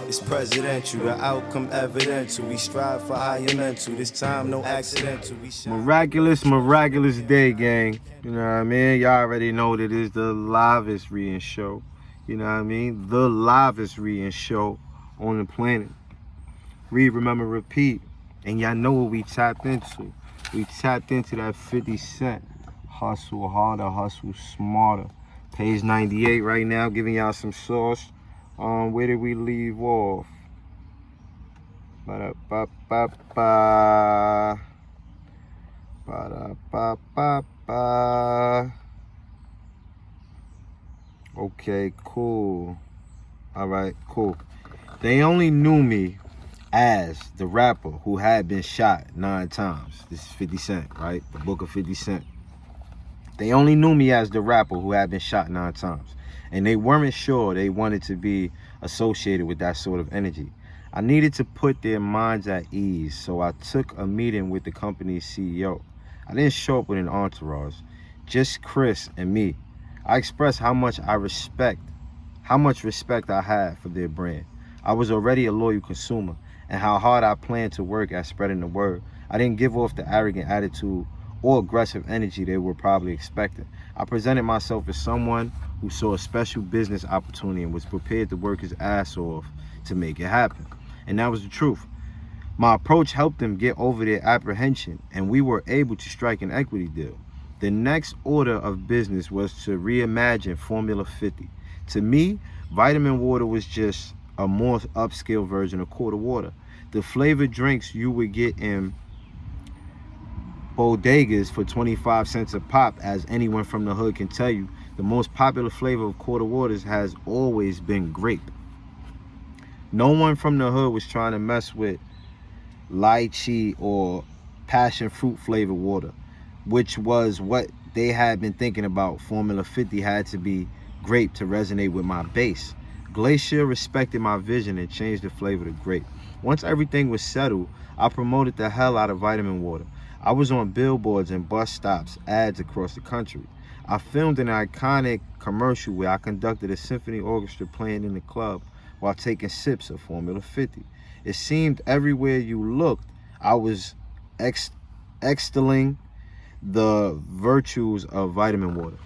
It's presidential, the outcome evidential. We strive for higher mental. This time, no accidental. Miraculous day, gang. You know what I mean? Y'all already know that it is the livest reading show. You know what I mean? The livest reading show on the planet. Read, remember, repeat. And y'all know what we tapped into. We tapped into that 50 Cent. Hustle harder, hustle smarter. Page 98 right now, giving y'all some sauce. Where did we leave off? Ba-da-ba-ba-ba. Ba-da-ba-ba-ba. Okay, cool. Alright, cool. They only knew me as the rapper who had been shot 9 times. This is 50 Cent, right? The book of 50 Cent. They only knew me as the rapper who had been shot 9 times. And they weren't sure they wanted to be associated with that sort of energy. I needed to put their minds at ease, so I took a meeting with the company's CEO. I didn't show up with an entourage, just Chris and me. I expressed how much respect I had for their brand. I was already a loyal consumer, and how hard I planned to work at spreading the word. I didn't give off the arrogant attitude or aggressive energy they were probably expecting. I presented myself as someone who saw a special business opportunity and was prepared to work his ass off to make it happen. And that was the truth. My approach helped them get over their apprehension, and we were able to strike an equity deal. The next order of business was to reimagine Formula 50. To me, vitamin water was just a more upscale version of quarter water. The flavored drinks you would get in bodegas for 25 cents a pop, as anyone from the hood can tell you, the most popular flavor of quarter waters has always been grape. No one from the hood was trying to mess with lychee or passion fruit flavored water, which was what they had been thinking about. Formula 50 had to be grape to resonate with my base. Glacier respected my vision and changed the flavor to grape. Once everything was settled, I promoted the hell out of vitamin water. I was on billboards and bus stops, ads across the country. I filmed an iconic commercial where I conducted a symphony orchestra playing in the club while taking sips of Formula 50. It seemed everywhere you looked, I was extolling the virtues of vitamin water.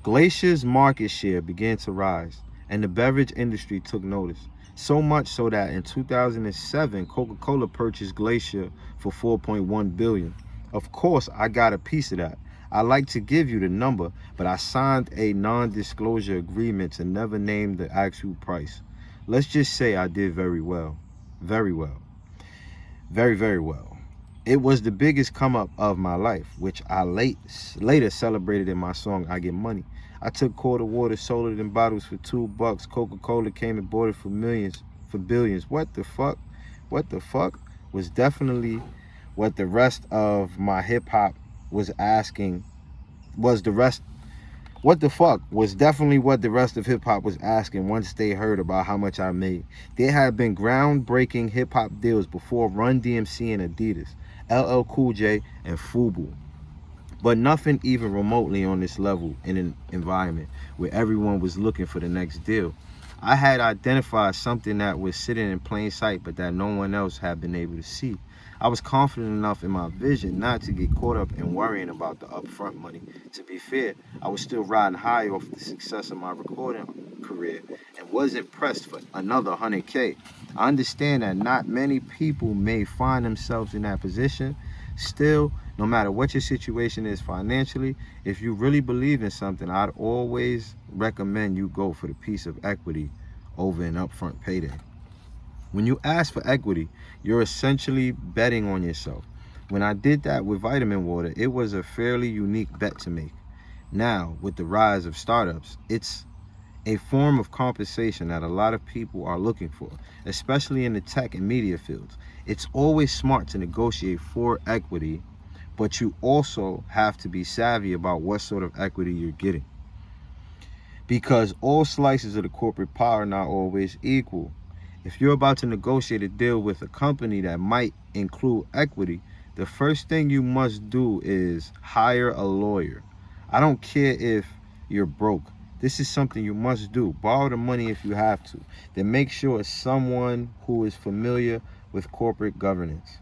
Glacier's market share began to rise, and the beverage industry took notice. So much so that in 2007, Coca-Cola purchased Glacier for $4.1 billion. Of course, I got a piece of that. I like to give you the number, but I signed a non-disclosure agreement to never name the actual price. Let's just say I did very well. Very well. Very, very well. It was the biggest come up of my life, which I later celebrated in my song, I Get Money. I took quarter water, sold it in bottles for $2. Coca-Cola came and bought it for billions. What the fuck? What the fuck was definitely what the rest of my hip hop was asking. What the fuck was definitely what the rest of hip hop was asking once they heard about how much I made. There had been groundbreaking hip hop deals before Run DMC and Adidas, LL Cool J and FUBU. But nothing even remotely on this level in an environment where everyone was looking for the next deal. I had identified something that was sitting in plain sight, but that no one else had been able to see. I was confident enough in my vision not to get caught up in worrying about the upfront money. To be fair, I was still riding high off the success of my recording career and wasn't pressed for another 100K. I understand that not many people may find themselves in that position. Still, no matter what your situation is financially, if you really believe in something, I'd always recommend you go for the piece of equity over an upfront payday. When you ask for equity, you're essentially betting on yourself. When I did that with vitamin water, it was a fairly unique bet to make. Now, with the rise of startups, it's a form of compensation that a lot of people are looking for, especially in the tech and media fields. It's always smart to negotiate for equity, but you also have to be savvy about what sort of equity you're getting. Because all slices of the corporate pie are not always equal. If you're about to negotiate a deal with a company that might include equity, the first thing you must do is hire a lawyer. I don't care if you're broke. This is something you must do. Borrow the money if you have to. Then make sure it's someone who is familiar with corporate governance.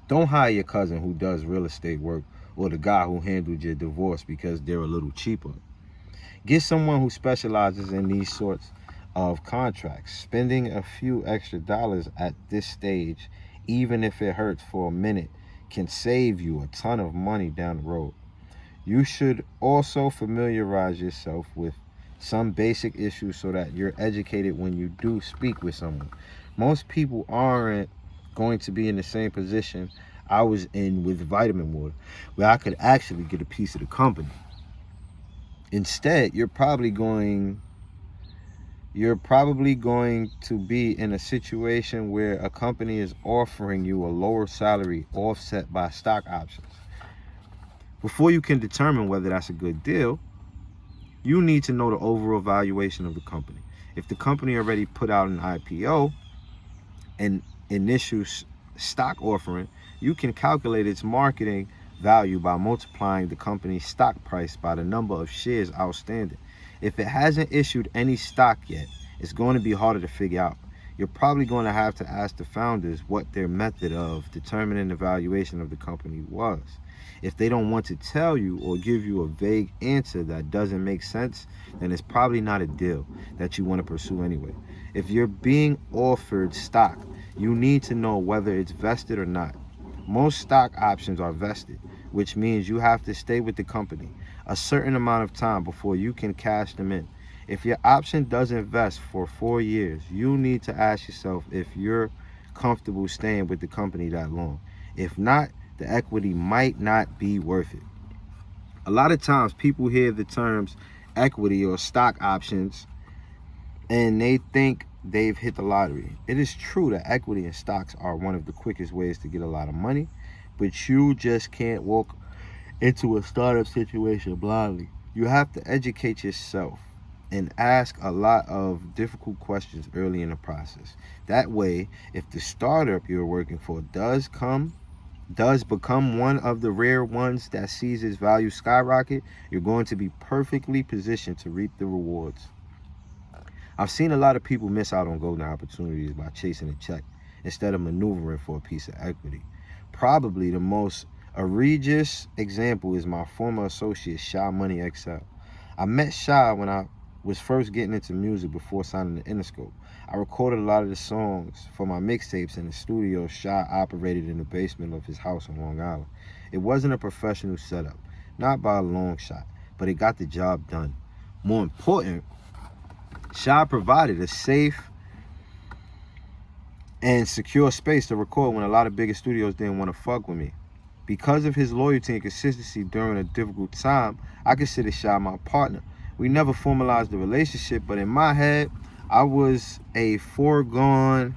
Don't hire your cousin who does real estate work or the guy who handled your divorce because they're a little cheaper. Get someone who specializes in these sorts of contracts. Spending a few extra dollars at this stage, even if it hurts for a minute, can save you a ton of money down the road. You should also familiarize yourself with some basic issues so that you're educated when you do speak with someone. Most people aren't going to be in the same position I was in with Vitamin Water, where I could actually get a piece of the company. Instead, you're probably going to be in a situation where a company is offering you a lower salary offset by stock options. Before you can determine whether that's a good deal, you need to know the overall valuation of the company. If the company already put out an IPO, an initial stock offering, you can calculate its marketing value by multiplying the company's stock price by the number of shares outstanding. If it hasn't issued any stock yet, it's going to be harder to figure out. You're probably going to have to ask the founders what their method of determining the valuation of the company was. If they don't want to tell you or give you a vague answer that doesn't make sense, then it's probably not a deal that you want to pursue anyway. If you're being offered stock, you need to know whether it's vested or not. Most stock options are vested, which means you have to stay with the company a certain amount of time before you can cash them in. If your option doesn't vest for 4 years, you need to ask yourself if you're comfortable staying with the company that long. If not, the equity might not be worth it. A lot of times people hear the terms equity or stock options and they think they've hit the lottery. It is true that equity and stocks are one of the quickest ways to get a lot of money, but you just can't walk into a startup situation blindly. You have to educate yourself and ask a lot of difficult questions early in the process. That way, if the startup you're working for does become one of the rare ones that sees its value skyrocket, you're going to be perfectly positioned to reap the rewards. I've seen a lot of people miss out on golden opportunities by chasing a check instead of maneuvering for a piece of equity. Probably the most egregious example is my former associate, Shy Money XL. I met Shy when I was first getting into music before signing to Interscope. I recorded a lot of the songs for my mixtapes in the studio Shy operated in the basement of his house on Long Island. It wasn't a professional setup, not by a long shot, but it got the job done. More important, Shy provided a safe and secure space to record when a lot of bigger studios didn't want to fuck with me. Because of his loyalty and consistency during a difficult time, I consider Shy my partner. We never formalized the relationship, but in my head, I was a foregone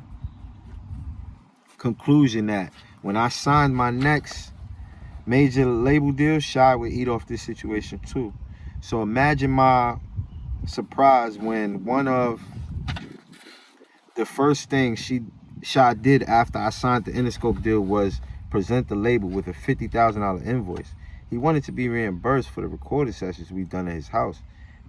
conclusion that when I signed my next major label deal, Shy would eat off this situation too. So imagine my surprise when one of the first things Shy did after I signed the Interscope deal was present the label with a $50,000 invoice. He wanted to be reimbursed for the recording sessions we'd done at his house.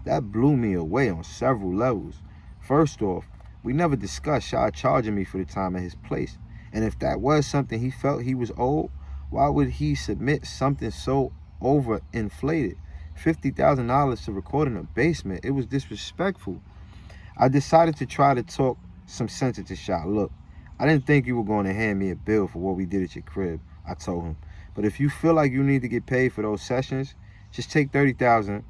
That blew me away on several levels. First off, we never discussed Shy charging me for the time at his place. And if that was something he felt he was owed, why would he submit something so overinflated? $50,000 to record in a basement, it was disrespectful. I decided to try to talk some sense into Shy. Look, I didn't think you were going to hand me a bill for what we did at your crib, I told him. But if you feel like you need to get paid for those sessions, just take $30,000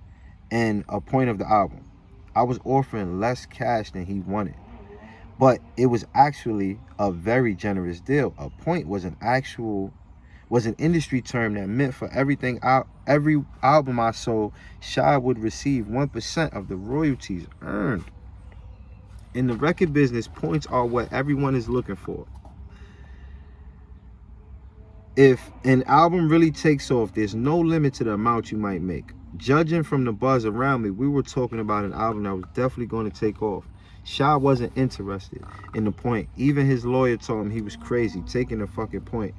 and a point of the album. I was offering less cash than he wanted, but it was actually a very generous deal. A point was an industry term that meant for every album I sold, Shy would receive 1% of the royalties earned. In the record business, points are what everyone is looking for. If an album really takes off, there's no limit to the amount you might make. Judging from the buzz around me, we were talking about an album that was definitely going to take off. Shy wasn't interested in the point. Even his lawyer told him he was crazy taking the fucking point.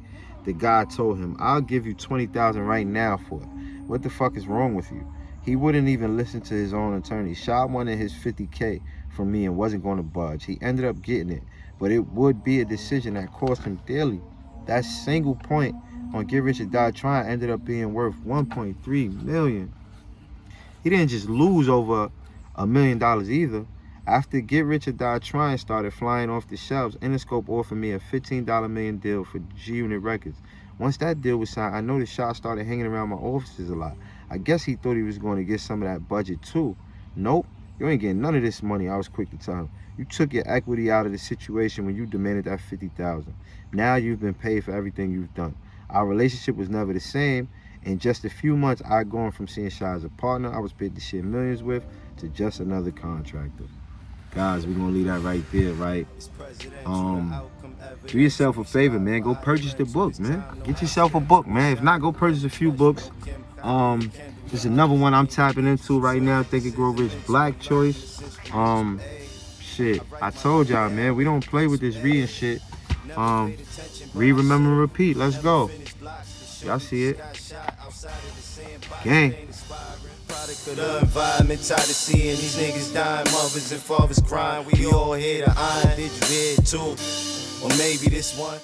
The guy told him, I'll give you $20,000 right now for it. What the fuck is wrong with you? He wouldn't even listen to his own attorney. Sha wanted his 50K from me and wasn't going to budge. He ended up getting it, but it would be a decision that cost him dearly. That single point on Get Rich or Die Trying ended up being worth $1.3 million. He didn't just lose over $1 million either. After Get Rich or Die Trying started flying off the shelves, Interscope offered me a $15 million deal for G-Unit Records. Once that deal was signed, I noticed Sha started hanging around my offices a lot. I guess he thought he was going to get some of that budget too. Nope, you ain't getting none of this money, I was quick to tell him. You took your equity out of the situation when you demanded that $50,000. Now you've been paid for everything you've done. Our relationship was never the same. In just a few months, I'd gone from seeing Sha as a partner I was paid to share millions with to just another contractor. Guys, we're gonna leave that right there, right? Do yourself a favor, man. Go purchase the book, man. Get yourself a book, man. If not, go purchase a few books. There's another one I'm tapping into right now, Think and Grow Rich, Black Choice. Shit, I told y'all, man, we don't play with this reading shit. Read, remember, repeat. Let's go. Y'all see it. Gang. Product of the environment, tired of seeing these niggas dying, mothers and fathers crying. We all here to iron, did you hear it too? Or maybe this one.